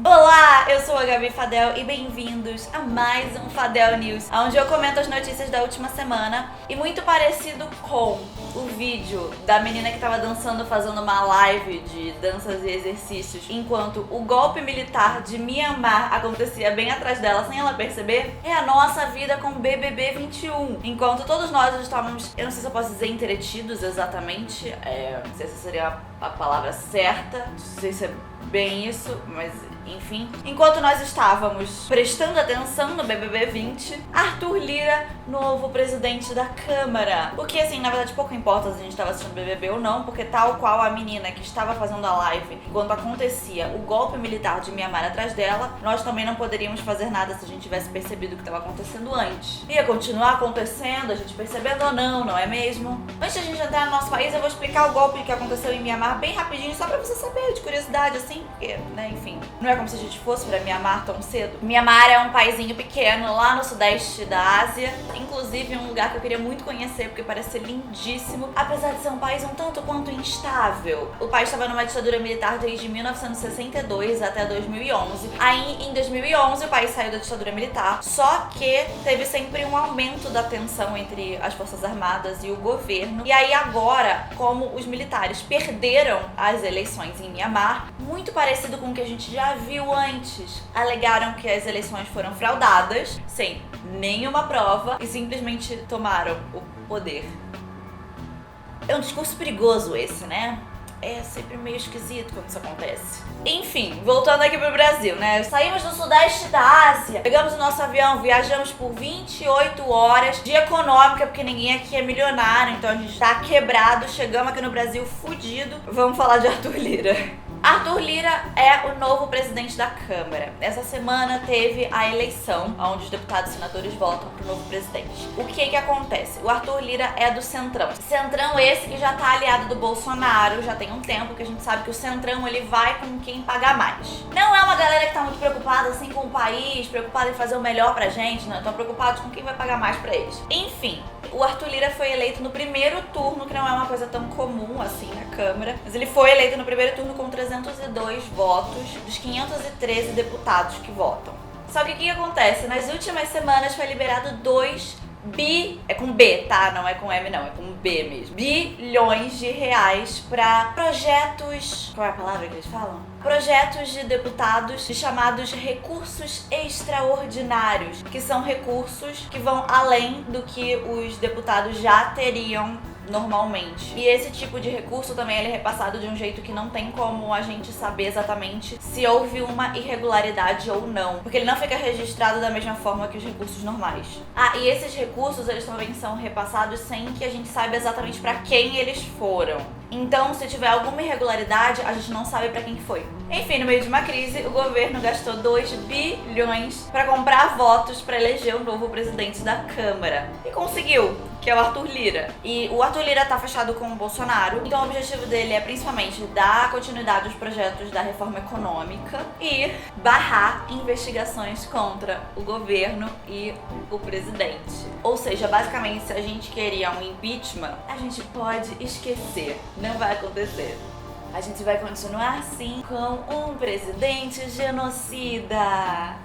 Olá, eu sou a Gabi Fadel e bem-vindos a mais um Fadel News, onde eu comento as notícias da última semana. E muito parecido com o vídeo da menina que tava dançando, fazendo uma live de danças e exercícios, enquanto o golpe militar de Myanmar acontecia bem atrás dela, sem ela perceber, é a nossa vida com BBB 21. Enquanto todos nós estávamos, eu não sei se eu posso dizer entretidos exatamente, não sei se seria a palavra certa, não sei se é bem isso, mas enfim. Enquanto nós estávamos prestando atenção no BBB 20, Arthur Lira, novo presidente da Câmara. O que, assim, na verdade pouco importa se a gente estava assistindo BBB ou não, porque tal qual a menina que estava fazendo a live enquanto acontecia o golpe militar de Myanmar atrás dela, nós também não poderíamos fazer nada se a gente tivesse percebido o que estava acontecendo antes. Ia continuar acontecendo, a gente percebendo ou não, não é mesmo? Antes de a gente entrar no nosso país, eu vou explicar o golpe que aconteceu em Myanmar bem rapidinho, só pra você saber, de curiosidade, assim, porque, né, enfim, não é como se a gente fosse pra Myanmar tão cedo. Myanmar é um paizinho pequeno lá no sudeste da Ásia, inclusive um lugar que eu queria muito conhecer porque parece ser lindíssimo, apesar de ser um país um tanto quanto instável. O país estava numa ditadura militar desde 1962 até 2011. Aí, em 2011, o país saiu da ditadura militar, só que teve sempre um aumento da tensão entre as forças armadas e o governo. E aí agora, como os militares perderam as eleições em Myanmar, muito parecido com o que a gente já viu antes, alegaram que as eleições foram fraudadas, sem nenhuma prova, e simplesmente tomaram o poder. É um discurso perigoso esse, né? É sempre meio esquisito quando isso acontece. Enfim, voltando aqui pro Brasil, né? Saímos do sudeste da Ásia, pegamos o nosso avião, viajamos por 28 horas de econômica, porque ninguém aqui é milionário, então a gente tá quebrado, chegamos aqui no Brasil fudido. Vamos falar de Arthur Lira. Arthur Lira é o novo presidente da Câmara. Essa semana teve a eleição, onde os deputados e senadores votam pro novo presidente. O que acontece? O Arthur Lira é do Centrão. Centrão esse que já tá aliado do Bolsonaro, já tem um tempo que a gente sabe que o Centrão ele vai com quem pagar mais. Não é uma galera que tá muito preocupada assim com o país, preocupada em fazer o melhor pra gente, não. Estão preocupados com quem vai pagar mais pra eles. Enfim, o Arthur Lira foi eleito no primeiro turno, que não é uma coisa tão comum assim na Câmara, mas ele foi eleito no primeiro turno com 302 votos dos 513 deputados que votam. Só que o que acontece? Nas últimas semanas foi liberado 2 é com B, tá? Não é com M não, é com B mesmo. Bilhões de reais pra projetos... Qual é a palavra que eles falam? Projetos de deputados chamados recursos extraordinários, que são recursos que vão além do que os deputados já teriam normalmente. E esse tipo de recurso também ele é repassado de um jeito que não tem como a gente saber exatamente se houve uma irregularidade ou não, porque ele não fica registrado da mesma forma que os recursos normais. E esses recursos eles também são repassados sem que a gente saiba exatamente para quem eles foram. Então, se tiver alguma irregularidade, a gente não sabe para quem que foi. Enfim, no meio de uma crise, o governo gastou 2 bilhões para comprar votos para eleger o novo presidente da Câmara. E conseguiu, que é o Arthur Lira. E o Arthur Lira tá fechado com o Bolsonaro, então o objetivo dele é principalmente dar continuidade aos projetos da reforma econômica e barrar investigações contra o governo e o presidente. Ou seja, basicamente, se a gente queria um impeachment, a gente pode esquecer. Não vai acontecer. A gente vai continuar assim com um presidente genocida.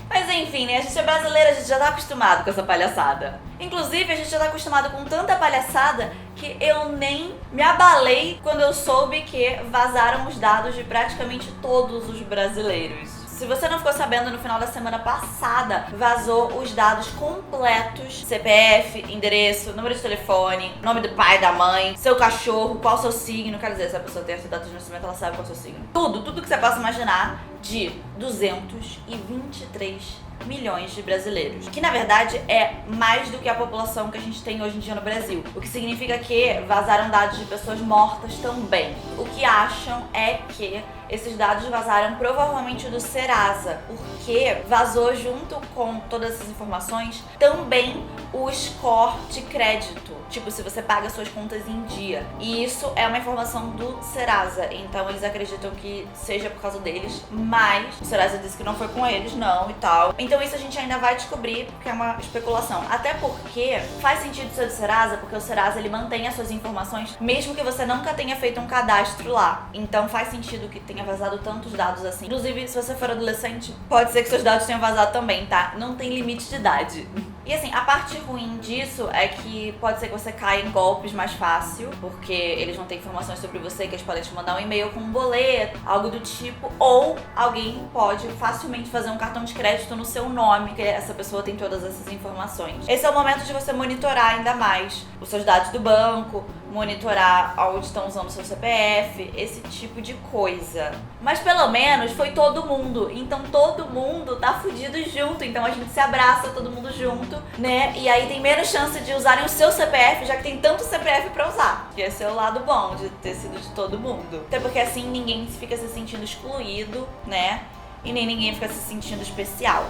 Mas enfim, né? A gente é brasileira, a gente já tá acostumado com essa palhaçada. Inclusive, a gente já tá acostumado com tanta palhaçada que eu nem me abalei quando eu soube que vazaram os dados de praticamente todos os brasileiros. Se você não ficou sabendo, no final da semana passada vazou os dados completos: CPF, endereço, número de telefone, nome do pai, da mãe, seu cachorro, qual o seu signo. Quer dizer, se a pessoa tem essa data de nascimento, ela sabe qual é o seu signo. Tudo que você possa imaginar de 223 milhões de brasileiros, que na verdade é mais do que a população que a gente tem hoje em dia no Brasil, o que significa que vazaram dados de pessoas mortas também. O que acham é que esses dados vazaram provavelmente do Serasa, porque vazou junto com todas essas informações também o score de crédito, tipo, se você paga suas contas em dia. E isso é uma informação do Serasa, então eles acreditam que seja por causa deles, mas o Serasa disse que não foi com eles, não, e tal. Então isso a gente ainda vai descobrir, porque é uma especulação. Até porque faz sentido ser do Serasa, porque o Serasa, ele mantém as suas informações, mesmo que você nunca tenha feito um cadastro lá. Então faz sentido que tenha vazado tantos dados assim. Inclusive, se você for adolescente, pode ser que seus dados tenham vazado também, tá? Não tem limite de idade. E assim, a parte ruim disso é que pode ser que você caia em golpes mais fácil, porque eles vão ter informações sobre você, que eles podem te mandar um e-mail com um boleto, algo do tipo, ou alguém pode facilmente fazer um cartão de crédito no seu nome, que essa pessoa tem todas essas informações. Esse é o momento de você monitorar ainda mais os seus dados do banco, monitorar onde estão usando o seu CPF, esse tipo de coisa. Mas pelo menos foi todo mundo, então todo mundo tá fudido junto, então a gente se abraça todo mundo junto, né? E aí tem menos chance de usarem o seu CPF, já que tem tanto CPF pra usar. Que esse é o lado bom de ter sido de todo mundo. Até porque assim ninguém fica se sentindo excluído, né? E nem ninguém fica se sentindo especial.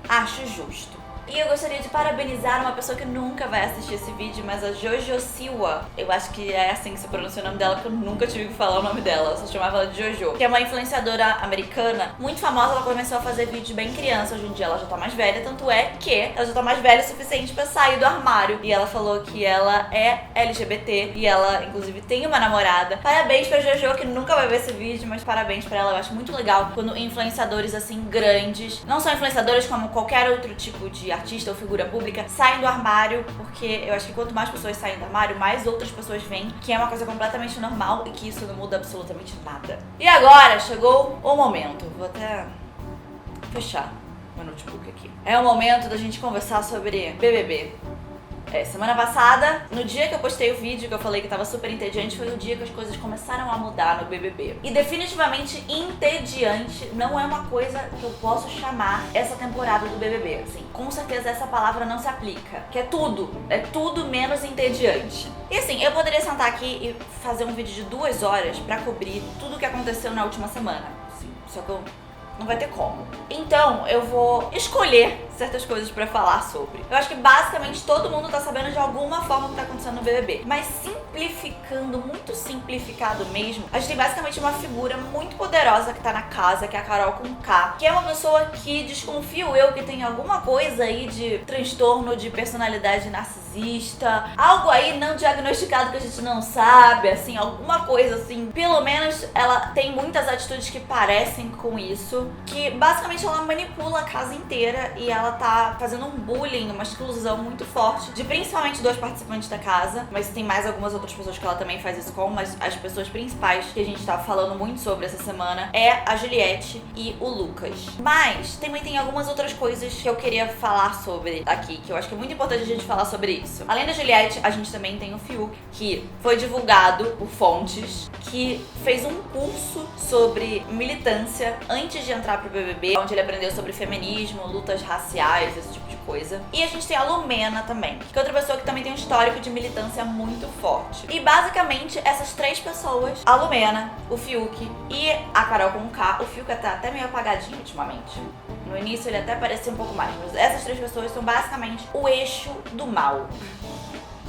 Acho justo. E eu gostaria de parabenizar uma pessoa que nunca vai assistir esse vídeo, mas a Jojo Siwa. Eu acho que é assim que se pronuncia o nome dela, porque eu nunca tive que falar o nome dela. Eu só chamava ela de Jojo. Que é uma influenciadora americana, muito famosa. Ela começou a fazer vídeo bem criança. Hoje em dia ela já tá mais velha, tanto é que ela já tá mais velha o suficiente pra sair do armário. E ela falou que ela é LGBT e ela, inclusive, tem uma namorada. Parabéns pra Jojo, que nunca vai ver esse vídeo, mas parabéns pra ela. Eu acho muito legal quando influenciadores, assim, grandes, não só influenciadores como qualquer outro tipo de artista ou figura pública, saem do armário, porque eu acho que quanto mais pessoas saem do armário, mais outras pessoas vêm, que é uma coisa completamente normal e que isso não muda absolutamente nada. E agora chegou o momento, vou até fechar meu notebook aqui. É o momento da gente conversar sobre BBB. Semana passada, no dia que eu postei o vídeo que eu falei que tava super entediante, foi o dia que as coisas começaram a mudar no BBB. E definitivamente entediante não é uma coisa que eu posso chamar essa temporada do BBB. Assim, com certeza essa palavra não se aplica. Que é tudo menos entediante. E assim, eu poderia sentar aqui e fazer um vídeo de 2 horas pra cobrir tudo o que aconteceu na última semana. Assim, só que não vai ter como. Então, eu vou escolher certas coisas pra falar sobre. Eu acho que basicamente todo mundo tá sabendo de alguma forma o que tá acontecendo no BBB. Mas simplificando, muito simplificado mesmo, a gente tem basicamente uma figura muito poderosa que tá na casa, que é a Carol Conká, que é uma pessoa que desconfio eu que tem alguma coisa aí de transtorno de personalidade narcisista, algo aí não diagnosticado que a gente não sabe, assim, alguma coisa assim. Pelo menos ela tem muitas atitudes que parecem com isso, que basicamente ela manipula a casa inteira e ela tá fazendo um bullying, uma exclusão muito forte de principalmente 2 participantes da casa, mas tem mais algumas outras pessoas que ela também faz isso com, mas as pessoas principais que a gente tá falando muito sobre essa semana é a Juliette e o Lucas. Mas também tem algumas outras coisas que eu queria falar sobre aqui, que eu acho que é muito importante a gente falar sobre isso. Além da Juliette, a gente também tem o Fiuk, que foi divulgado por fontes, que fez um curso sobre militância antes de entrar pro BBB, onde ele aprendeu sobre feminismo, lutas raciais, esse tipo de coisa. E a gente tem a Lumena também, que é outra pessoa que também tem um histórico de militância muito forte. E basicamente essas 3 pessoas, a Lumena, o Fiuk e a Carol Conká, o Fiuk tá até meio apagadinho ultimamente. No início ele até parecia um pouco mais, mas essas 3 pessoas são basicamente o eixo do mal.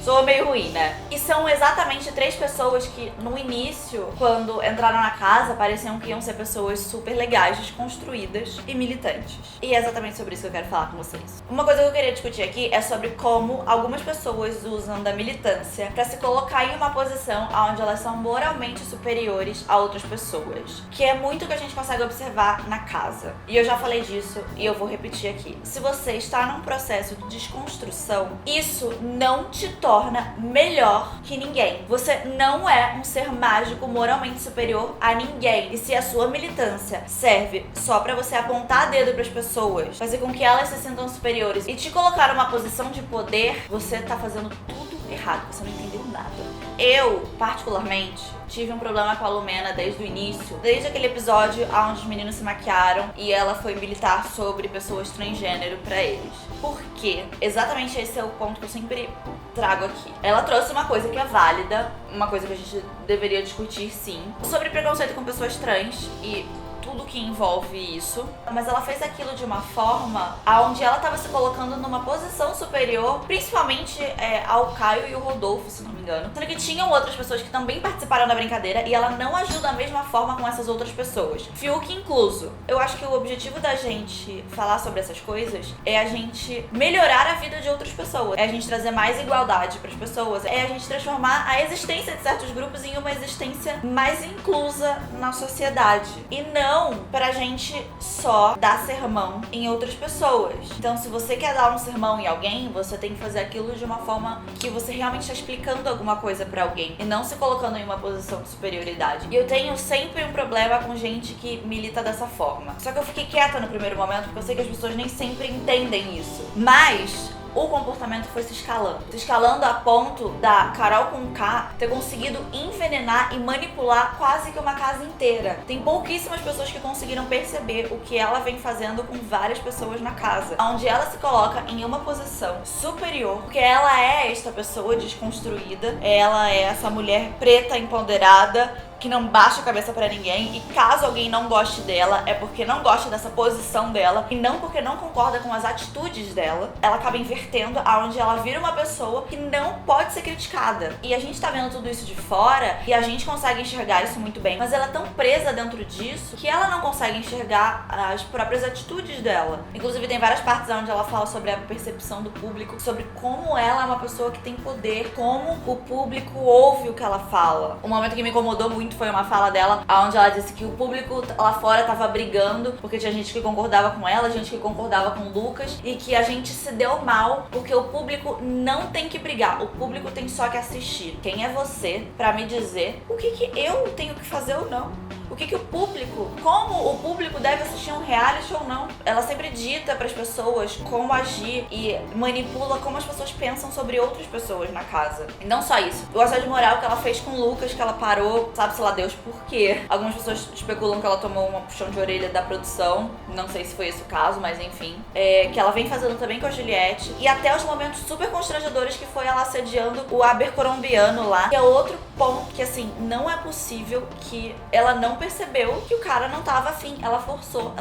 Soa meio ruim, né? E são exatamente 3 pessoas que, no início, quando entraram na casa, pareciam que iam ser pessoas super legais, desconstruídas e militantes. E é exatamente sobre isso que eu quero falar com vocês. Uma coisa que eu queria discutir aqui é sobre como algumas pessoas usam da militância pra se colocar em uma posição onde elas são moralmente superiores a outras pessoas. Que é muito o que a gente consegue observar na casa. E eu já falei disso e eu vou repetir aqui. Se você está num processo de desconstrução, isso não te torna melhor que ninguém. Você não é um ser mágico moralmente superior a ninguém. E se a sua militância serve só pra você apontar dedo pras pessoas, fazer com que elas se sintam superiores e te colocar numa posição de poder, você tá fazendo tudo errado. Você não entendeu nada. Eu, particularmente, tive um problema com a Lumena desde o início. Desde aquele episódio onde os meninos se maquiaram e ela foi militar sobre pessoas transgênero pra eles. Por quê? Exatamente esse é o ponto que eu sempre trago aqui. Ela trouxe uma coisa que é válida, uma coisa que a gente deveria discutir sim, sobre preconceito com pessoas trans e tudo que envolve isso, mas ela fez aquilo de uma forma onde ela estava se colocando numa posição superior, principalmente ao Caio e o Rodolfo, se não me engano. Sendo que tinham outras pessoas que também participaram da brincadeira e ela não agiu da mesma forma com essas outras pessoas. Fiuk incluso. Eu acho que o objetivo da gente falar sobre essas coisas é a gente melhorar a vida de outras pessoas, é a gente trazer mais igualdade para as pessoas, é a gente transformar a existência de certos grupos em uma existência mais inclusa na sociedade. E não pra gente só dar sermão em outras pessoas. Então, se você quer dar um sermão em alguém, você tem que fazer aquilo de uma forma que você realmente está explicando alguma coisa pra alguém e não se colocando em uma posição de superioridade. E eu tenho sempre um problema com gente que milita dessa forma. Só que eu fiquei quieta no primeiro momento porque eu sei que as pessoas nem sempre entendem isso. Mas o comportamento foi se escalando a ponto da Carol Conká ter conseguido envenenar e manipular quase que uma casa inteira. Tem pouquíssimas pessoas que conseguiram perceber o que ela vem fazendo com várias pessoas na casa, onde ela se coloca em uma posição superior, porque ela é esta pessoa desconstruída, ela é essa mulher preta empoderada, que não baixa a cabeça pra ninguém, e caso alguém não goste dela, é porque não gosta dessa posição dela e não porque não concorda com as atitudes dela. Ela acaba invertendo, aonde ela vira uma pessoa que não pode ser criticada. E a gente tá vendo tudo isso de fora e a gente consegue enxergar isso muito bem, mas ela é tão presa dentro disso que ela não consegue enxergar as próprias atitudes dela. Inclusive tem várias partes onde ela fala sobre a percepção do público, sobre como ela é uma pessoa que tem poder, como o público ouve o que ela fala. Um momento que me incomodou muito foi uma fala dela, onde ela disse que o público lá fora tava brigando porque tinha gente que concordava com ela, gente que concordava com o Lucas, e que a gente se deu mal porque o público não tem que brigar, o público tem só que assistir. Quem é você pra me dizer o que eu tenho que fazer ou não? O que o público, como o público deve assistir um reality ou não? Ela sempre dita pras pessoas como agir e manipula como as pessoas pensam sobre outras pessoas na casa. E não só isso. O assédio moral que ela fez com o Lucas, que ela parou, sabe-se lá Deus por quê. Algumas pessoas especulam que ela tomou uma puxão de orelha da produção. Não sei se foi esse o caso, mas enfim. Que ela vem fazendo também com a Juliette. E até os momentos super constrangedores que foi ela assediando o abercolombiano lá. Que é outro ponto que, assim, não é possível que ela não percebeu que o cara não tava afim. Ela forçou,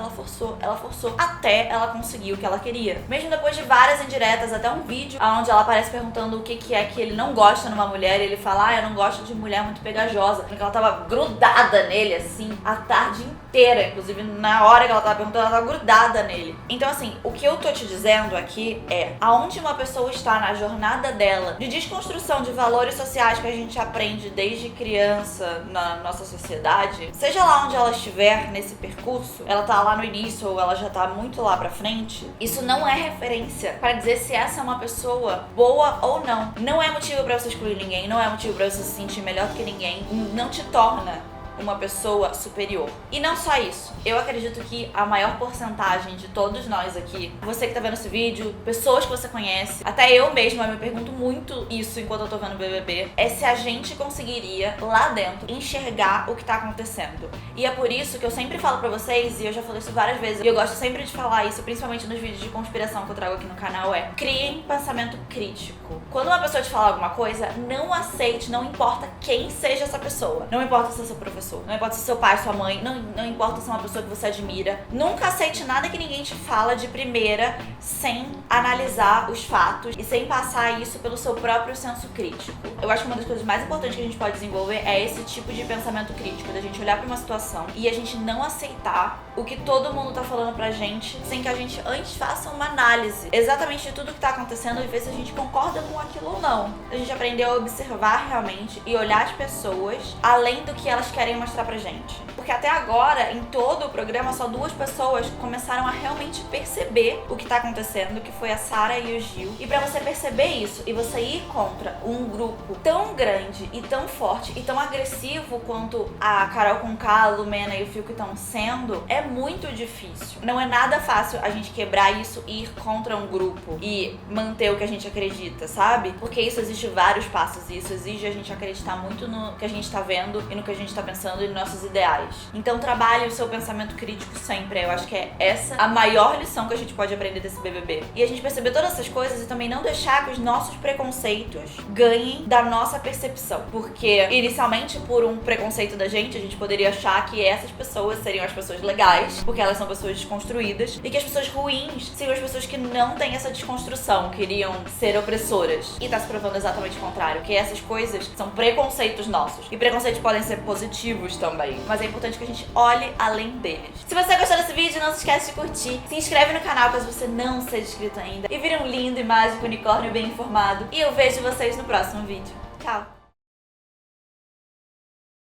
até ela conseguir o que ela queria. Mesmo depois de várias indiretas, até um vídeo onde ela aparece perguntando o que é que ele não gosta numa mulher, e ele fala, eu não gosto de mulher muito pegajosa, porque ela tava grudada nele, assim, a tarde inteira. Inclusive, na hora que ela tava perguntando, ela tava grudada nele. Então, assim, o que eu tô te dizendo aqui é, aonde uma pessoa está na jornada dela de desconstrução de valores sociais que a gente aprende desde criança na nossa sociedade, seja lá onde ela estiver nesse percurso, ela tá lá no início ou ela já tá muito lá pra frente, isso não é referência pra dizer se essa é uma pessoa boa ou não. Não é motivo pra você excluir ninguém, não é motivo pra você se sentir melhor do que ninguém, não te torna uma pessoa superior. E não só isso, eu acredito que a maior porcentagem de todos nós aqui, você que tá vendo esse vídeo, pessoas que você conhece, até eu mesma me pergunto muito isso enquanto eu tô vendo o BBB, é se a gente conseguiria lá dentro enxergar o que tá acontecendo. E é por isso que eu sempre falo pra vocês, e eu já falei isso várias vezes, e eu gosto sempre de falar isso, principalmente nos vídeos de conspiração que eu trago aqui no canal, criem pensamento crítico. Quando uma pessoa te falar alguma coisa, não aceite, não importa quem seja essa pessoa. Não importa se é seu professor, não importa se é seu pai, sua mãe, não importa se é uma pessoa que você admira. Nunca aceite nada que ninguém te fala de primeira sem analisar os fatos e sem passar isso pelo seu próprio senso crítico. Eu acho que uma das coisas mais importantes que a gente pode desenvolver é esse tipo de pensamento crítico, da gente olhar pra uma situação e a gente não aceitar o que todo mundo tá falando pra gente sem que a gente antes faça uma análise exatamente de tudo que tá acontecendo e ver se a gente concorda com aquilo ou não. A gente aprendeu a observar realmente e olhar as pessoas além do que elas querem mostrar pra gente. porque até agora, em todo o programa, só 2 pessoas começaram a realmente perceber o que tá acontecendo, que foi a Sarah e o Gil. E pra você perceber isso e você ir contra um grupo tão grande e tão forte e tão agressivo quanto a Carol Conká, a Lumena e o Fiuk estão sendo, é muito difícil. Não é nada fácil a gente quebrar isso e ir contra um grupo e manter o que a gente acredita, sabe? Porque isso exige vários passos e isso exige a gente acreditar muito no que a gente tá vendo e no que a gente tá pensando e nos nossos ideais. Então trabalhe o seu pensamento crítico sempre. Eu acho que é essa a maior lição que a gente pode aprender desse BBB. E a gente perceber todas essas coisas e também não deixar que os nossos preconceitos ganhem da nossa percepção. Porque inicialmente, por um preconceito da gente, a gente poderia achar que essas pessoas seriam as pessoas legais, porque elas são pessoas desconstruídas, e que as pessoas ruins seriam as pessoas que não têm essa desconstrução, queriam ser opressoras. E tá se provando exatamente o contrário, que essas coisas são preconceitos nossos. E preconceitos podem ser positivos também, mas é importante que a gente olhe além deles. Se você gostou desse vídeo, não se esquece de curtir, se inscreve no canal caso você não seja inscrito ainda, e vire um lindo e mágico unicórnio bem informado. E eu vejo vocês no próximo vídeo. Tchau!